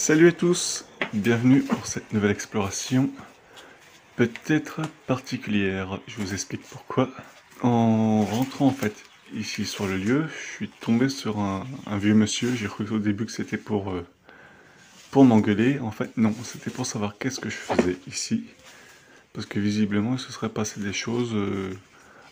Salut à tous, bienvenue pour cette nouvelle exploration, peut-être particulière, je vous explique pourquoi. En rentrant en fait ici sur le lieu, je suis tombé sur un vieux monsieur, j'ai cru au début que c'était pour m'engueuler, en fait non, c'était pour savoir qu'est-ce que je faisais ici, parce que visiblement il se serait passé des choses,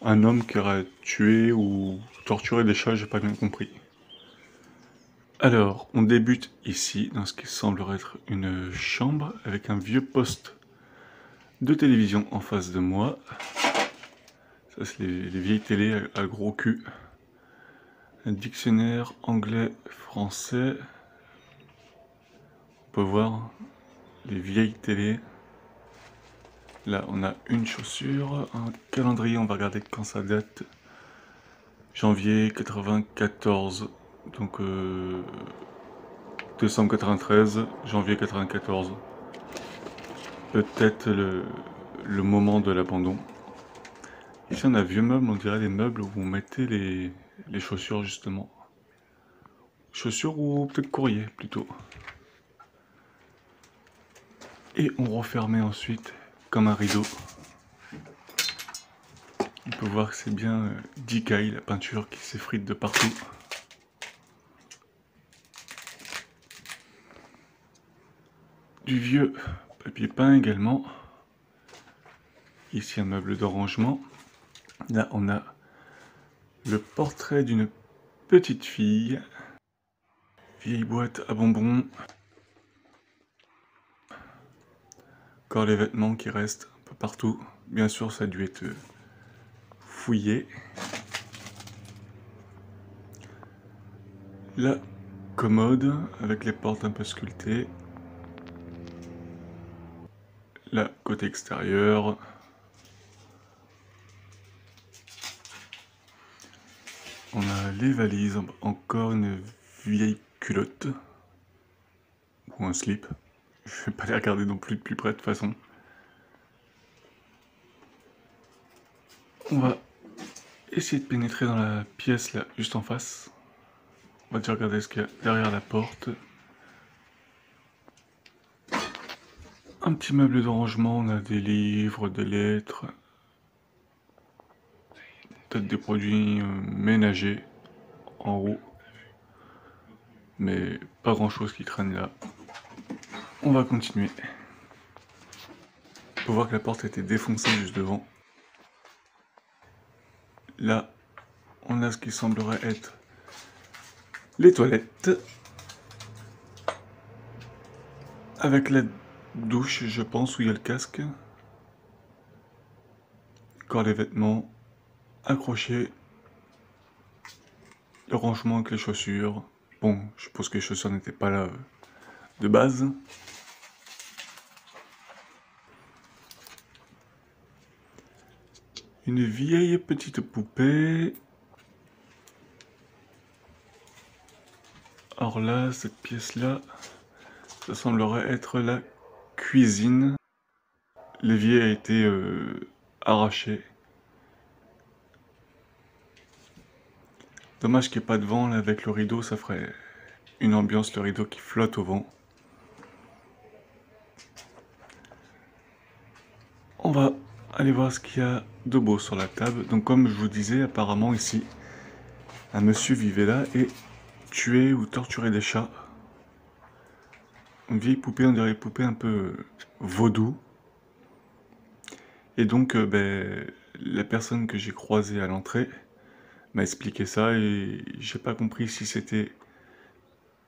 un homme qui aurait tué ou torturé des chats, j'ai pas bien compris. Alors, on débute ici, dans ce qui semblerait être une chambre, avec un vieux poste de télévision en face de moi. Ça, c'est les vieilles télés à gros cul. Un dictionnaire anglais-français. On peut voir les vieilles télés. Là, on a une chaussure, un calendrier, on va regarder quand ça date. Janvier 94, donc décembre 93, janvier 94. Peut-être le moment de l'abandon. Ici on a un vieux meuble, on dirait les meubles où on mettait les chaussures justement. Chaussures ou peut-être courrier plutôt. Et on refermait ensuite comme un rideau. On peut voir que c'est bien d'Ikai, la peinture qui s'effrite de partout. Du vieux papier peint également. Ici un meuble de rangement. Là on a le portrait d'une petite fille. Vieille boîte à bonbons. Encore les vêtements qui restent un peu partout. Bien sûr ça a dû être fouillé. La commode avec les portes un peu sculptées. Là, côté extérieur. On a les valises, encore une vieille culotte. Ou un slip. Je vais pas les regarder non plus de plus près de toute façon. On va essayer de pénétrer dans la pièce là, juste en face. On va déjà regarder ce qu'il y a derrière la porte. Un petit meuble de rangement, on a des livres, des lettres. Peut-être des produits ménagers en haut. Mais pas grand chose qui traîne là. On va continuer. On peut voir que la porte a été défoncée juste devant. Là, on a ce qui semblerait être les toilettes. Avec la douche, je pense, où il y a le casque. Encore les vêtements accrochés. Le rangement avec les chaussures. Bon, je suppose que les chaussures n'étaient pas là de base. Une vieille petite poupée. Alors là, cette pièce-là, ça semblerait être la cuisine. L'évier a été arraché. Dommage qu'il n'y ait pas de vent là avec le rideau, ça ferait une ambiance, le rideau qui flotte au vent. On va aller voir ce qu'il y a de beau sur la table. Donc comme je vous disais, apparemment ici, un monsieur vivait là et tuait ou torturait des chats. Une vieille poupée, on dirait une poupée un peu vaudou. Et donc la personne que j'ai croisée à l'entrée m'a expliqué ça et j'ai pas compris si c'était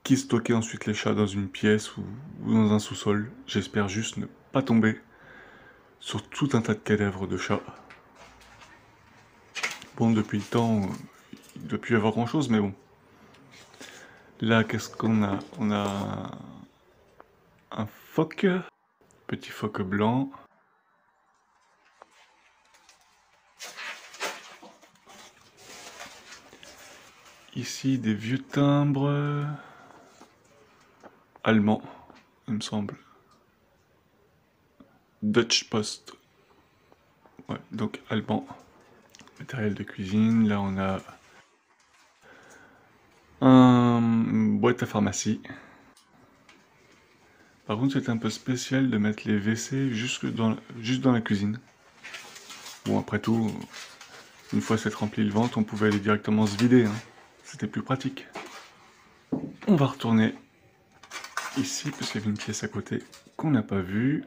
qui stockait ensuite les chats dans une pièce ou dans un sous-sol. J'espère juste ne pas tomber sur tout un tas de cadavres de chats. Bon, depuis le temps, il ne doit plus y avoir grand chose, mais bon. Là, qu'est-ce qu'on a? On a un phoque, petit phoque blanc. Ici, des vieux timbres allemands, il me semble. Dutch Post. Ouais, donc allemand. Matériel de cuisine. Là, on a une boîte à pharmacie. Par contre, c'était un peu spécial de mettre les WC juste dans la cuisine. Bon, après tout, une fois s'être rempli le ventre, on pouvait aller directement se vider, hein. C'était plus pratique. On va retourner ici, parce qu'il y avait une pièce à côté qu'on n'a pas vue.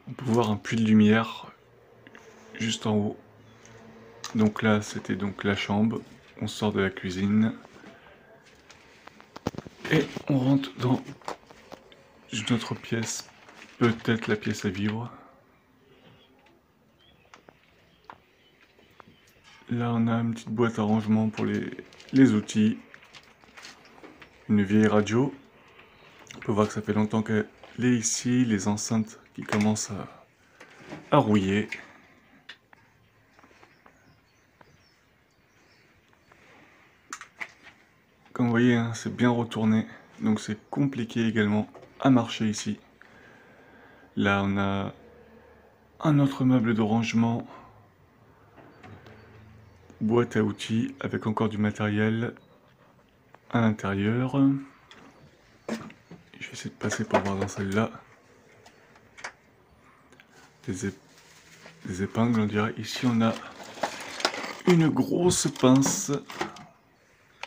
On peut voir un puits de lumière juste en haut. Donc là, c'était donc la chambre. On sort de la cuisine. Et on rentre dans une autre pièce. Peut-être la pièce à vivre. Là, on a une petite boîte à rangement pour les outils. Une vieille radio. On peut voir que ça fait longtemps qu'elle est ici. Les enceintes qui commencent à rouiller. Comme vous voyez, hein, c'est bien retourné. Donc c'est compliqué également à marcher ici. Là, on a un autre meuble de rangement. Boîte à outils avec encore du matériel à l'intérieur. Je vais essayer de passer pour voir dans celle-là. Des épingles, on dirait. Ici, on a une grosse pince.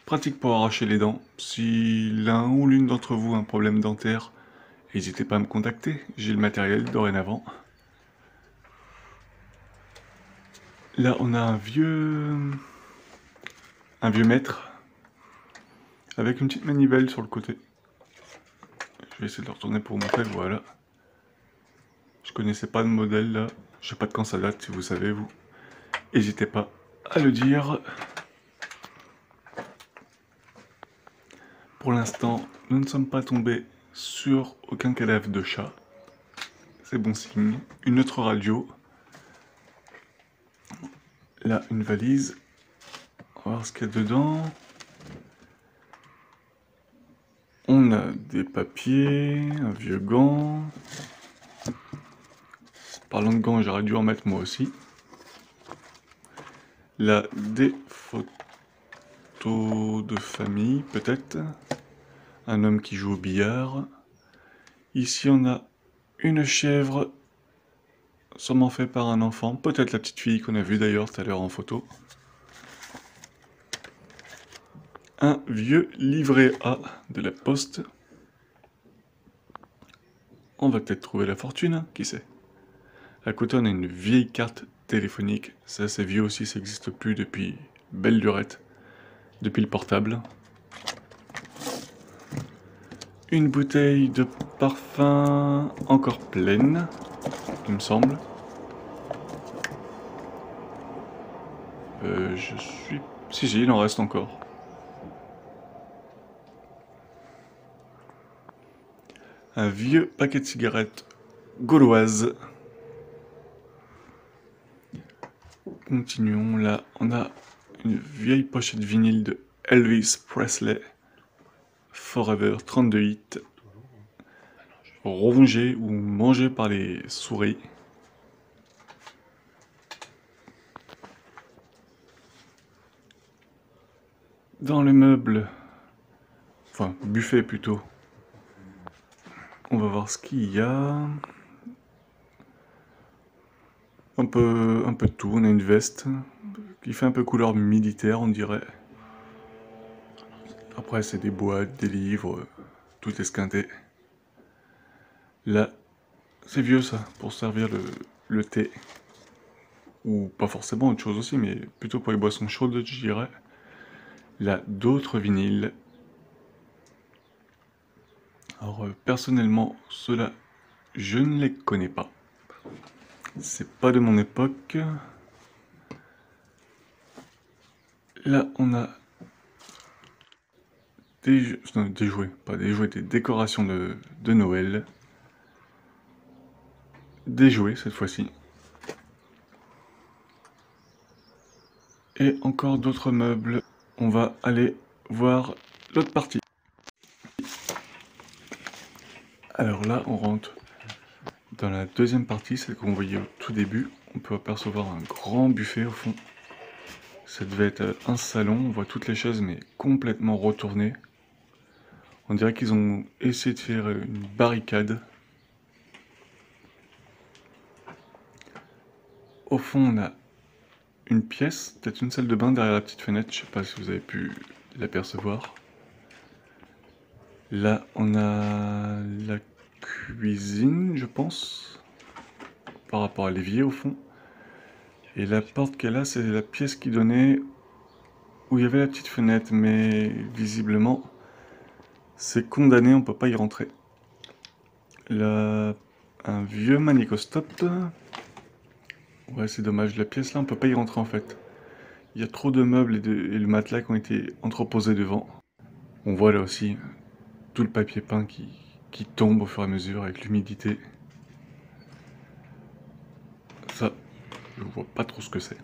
Pratique pour arracher les dents. Si l'un ou l'une d'entre vous a un problème dentaire, n'hésitez pas à me contacter. J'ai le matériel dorénavant. Là, on a un vieux mètre avec une petite manivelle sur le côté. Je vais essayer de le retourner pour vous montrer, voilà. Je connaissais pas le modèle là, je sais pas de quand ça date, si vous savez vous. N'hésitez pas à le dire. Pour l'instant, nous ne sommes pas tombés sur aucun cadavre de chat. C'est bon signe. Une autre radio. Là, une valise. On va voir ce qu'il y a dedans. On a des papiers, un vieux gant. Parlant de gants, j'aurais dû en mettre moi aussi. Là, des photos de famille, peut-être. Un homme qui joue au billard. Ici, on a une chèvre, sûrement fait par un enfant. Peut-être la petite fille qu'on a vue d'ailleurs tout à l'heure en photo. Un vieux livret A de la Poste. On va peut-être trouver la fortune, hein, qui sait. À côté, on a une vieille carte téléphonique. C'est assez vieux aussi, ça n'existe plus depuis belle lurette. Depuis le portable. Une bouteille de parfum encore pleine, il me semble. Si, il en reste encore. Un vieux paquet de cigarettes gauloises. Continuons, là, on a une vieille pochette vinyle de Elvis Presley. Forever 32 hits. Rongé ou mangé par les souris. Dans le meuble, enfin buffet plutôt, on va voir ce qu'il y a. Un peu de tout, on a une veste qui fait un peu couleur militaire on dirait. Après c'est des boîtes, des livres, tout esquinté. Là, c'est vieux ça, pour servir le thé. Ou pas forcément autre chose aussi, mais plutôt pour les boissons chaudes je dirais. Là, d'autres vinyles. Alors personnellement, ceux-là, je ne les connais pas. C'est pas de mon époque. Là, on a des décorations de Noël. Des jouets cette fois-ci. Et encore d'autres meubles. On va aller voir l'autre partie. Alors là, on rentre dans la deuxième partie, celle qu'on voyait au tout début. On peut apercevoir un grand buffet au fond. Ça devait être un salon, on voit toutes les chaises mais complètement retournées. On dirait qu'ils ont essayé de faire une barricade. Au fond, on a une pièce, peut-être une salle de bain derrière la petite fenêtre, je sais pas si vous avez pu l'apercevoir. Là, on a la cuisine, je pense, par rapport à l'évier au fond. Et la porte qu'elle a, c'est la pièce qui donnait où il y avait la petite fenêtre, mais visiblement, c'est condamné, on peut pas y rentrer. Là, un vieux magnétoscope. Ouais, c'est dommage, la pièce là, on peut pas y rentrer en fait. Il y a trop de meubles et le matelas qui ont été entreposés devant. On voit là aussi tout le papier peint qui tombe au fur et à mesure avec l'humidité. Ça, je vois pas trop ce que c'est.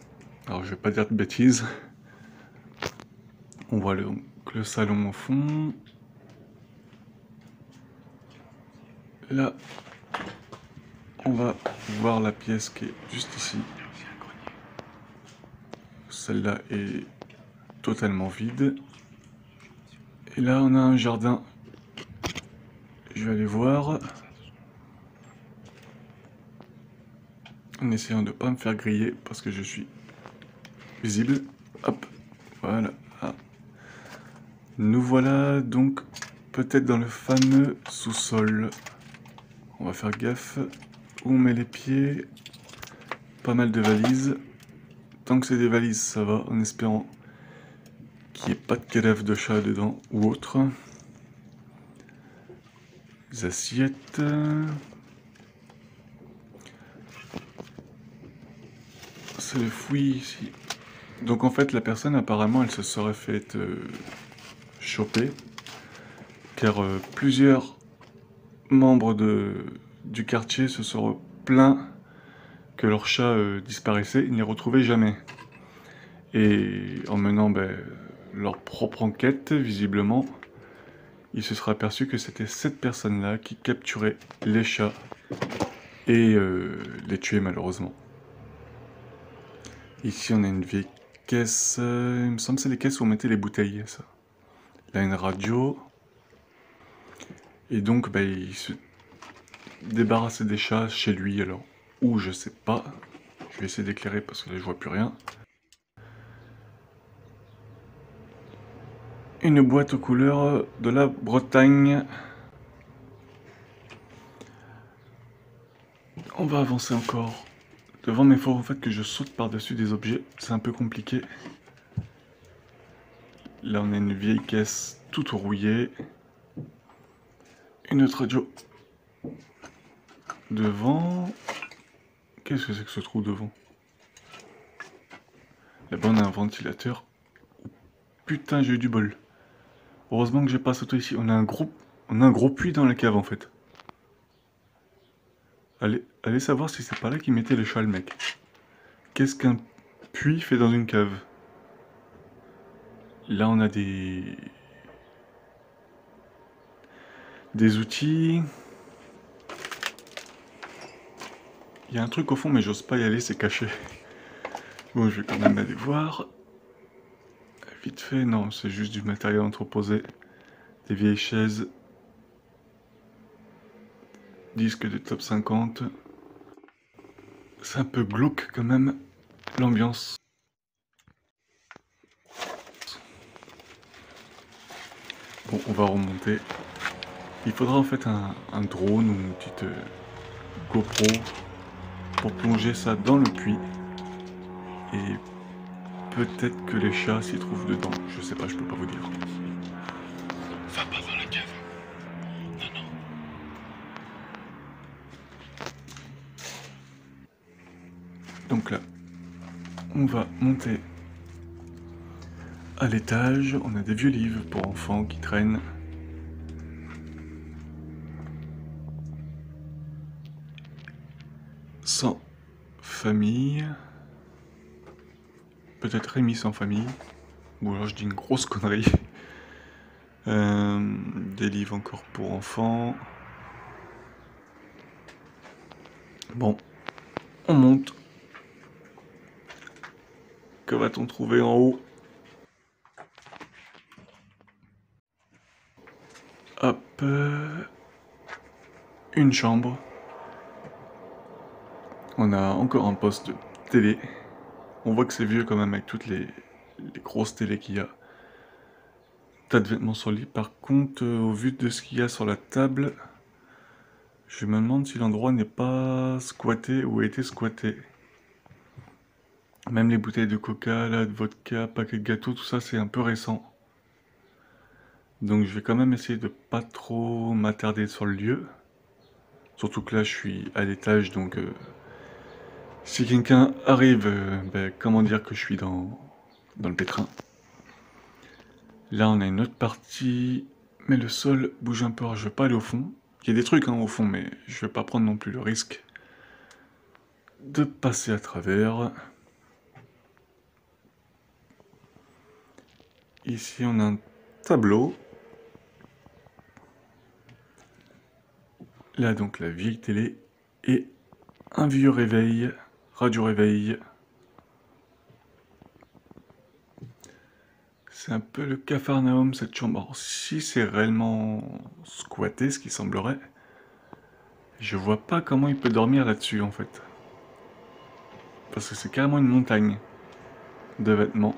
Alors je vais pas dire de bêtises. On voit donc le salon au fond. Là, on va voir la pièce qui est juste ici. Celle-là est totalement vide. Et là, on a un jardin. Je vais aller voir. En essayant de ne pas me faire griller parce que je suis visible. Hop, voilà. Ah. Nous voilà donc peut-être dans le fameux sous-sol. On va faire gaffe où on met les pieds. Pas mal de valises. Tant que c'est des valises, ça va, en espérant qu'il n'y ait pas de cadavre de chat dedans ou autre. Les assiettes. C'est le fouillis ici. Donc en fait, la personne, apparemment, elle se serait fait choper. Car plusieurs membres du quartier se sont plaints que leur chat disparaissait. Ils ne les retrouvaient jamais. Et en menant leur propre enquête, visiblement, il se sera aperçu que c'était cette personne-là qui capturait les chats et les tuait malheureusement. Ici, on a une vieille caisse. Il me semble que c'est les caisses où on mettait les bouteilles, ça. Là, une radio. Et donc, il se débarrassait des chats chez lui, alors. Ou je sais pas. Je vais essayer d'éclairer parce que là, je vois plus rien. Une boîte aux couleurs de la Bretagne. On va avancer encore devant, mais il faut en fait que je saute par-dessus des objets. C'est un peu compliqué. Là, on a une vieille caisse toute rouillée. Une autre radio. Devant. Qu'est-ce que c'est que ce trou devant? Là-bas, on a un ventilateur. Putain, j'ai eu du bol. Heureusement que j'ai pas sauté ici. On a un gros puits dans la cave, en fait. Allez savoir si c'est pas là qu'il mettait les chats, le mec. Qu'est-ce qu'un puits fait dans une cave? Là, on a des outils. Il y a un truc au fond, mais j'ose pas y aller, c'est caché. Bon, je vais quand même aller voir. Vite fait, non, c'est juste du matériel entreposé. Des vieilles chaises. Disque de top 50. C'est un peu glauque quand même, l'ambiance. Bon, on va remonter. Il faudra en fait un drone ou une petite GoPro pour plonger ça dans le puits. Et peut-être que les chats s'y trouvent dedans. Je sais pas, je peux pas vous dire. Va pas dans la cave. Non, non. Donc là, on va monter à l'étage. On a des vieux livres pour enfants qui traînent. Sans famille. Peut-être Rémi sans famille. Ou alors je dis une grosse connerie. Des livres encore pour enfants. Bon, on monte. Que va-t-on trouver en haut? Hop. Une chambre. On a encore un poste de télé. On voit que c'est vieux quand même avec toutes les grosses télés qu'il y a. Tas de vêtements sur le lit. Par contre, au vu de ce qu'il y a sur la table, je me demande si l'endroit n'est pas squatté ou a été squatté. Même les bouteilles de coca, là, de vodka, paquets de gâteaux, tout ça c'est un peu récent. Donc je vais quand même essayer de pas trop m'attarder sur le lieu. Surtout que là je suis à l'étage, donc si quelqu'un arrive, ben, comment dire que je suis dans le pétrin. Là on a une autre partie, mais le sol bouge un peu, alors je vais pas aller au fond. Il y a des trucs au fond, mais je vais pas prendre non plus le risque de passer à travers. Ici on a un tableau. Là donc la vieille télé et un vieux réveil, radio réveil. C'est un peu le Capharnaüm cette chambre. Alors, si c'est réellement squatté, ce qui semblerait, je vois pas comment il peut dormir là-dessus en fait. Parce que c'est carrément une montagne de vêtements.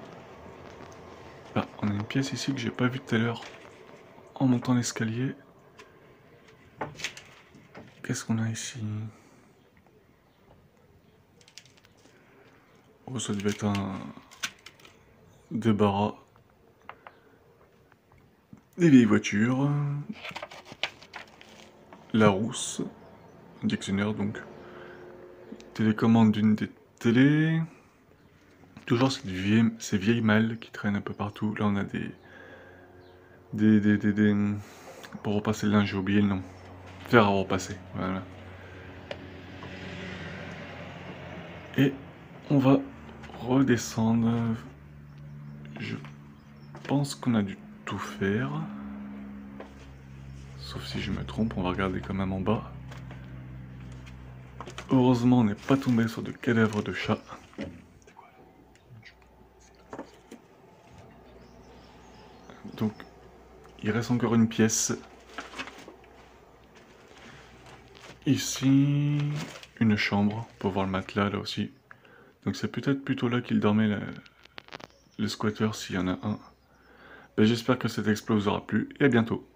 Ah, on a une pièce ici que j'ai pas vue tout à l'heure en montant l'escalier. Qu'est-ce qu'on a ici? Oh, ça devait être un débarras. Des vieilles voitures. Larousse. Dictionnaire donc. Télécommande d'une des télés. Toujours ces vieilles malles qui traînent un peu partout. Là on a pour repasser le linge, j'ai oublié le nom. Faire à repasser, voilà. Et on va redescendre. Je pense qu'on a dû tout faire. Sauf si je me trompe, on va regarder quand même en bas. Heureusement, on n'est pas tombé sur de cadavres de chats. Donc, il reste encore une pièce. Ici, une chambre pour voir le matelas là aussi. Donc c'est peut-être plutôt là qu'il dormait le squatter s'il y en a un. Ben, j'espère que cet exploit vous aura plu et à bientôt.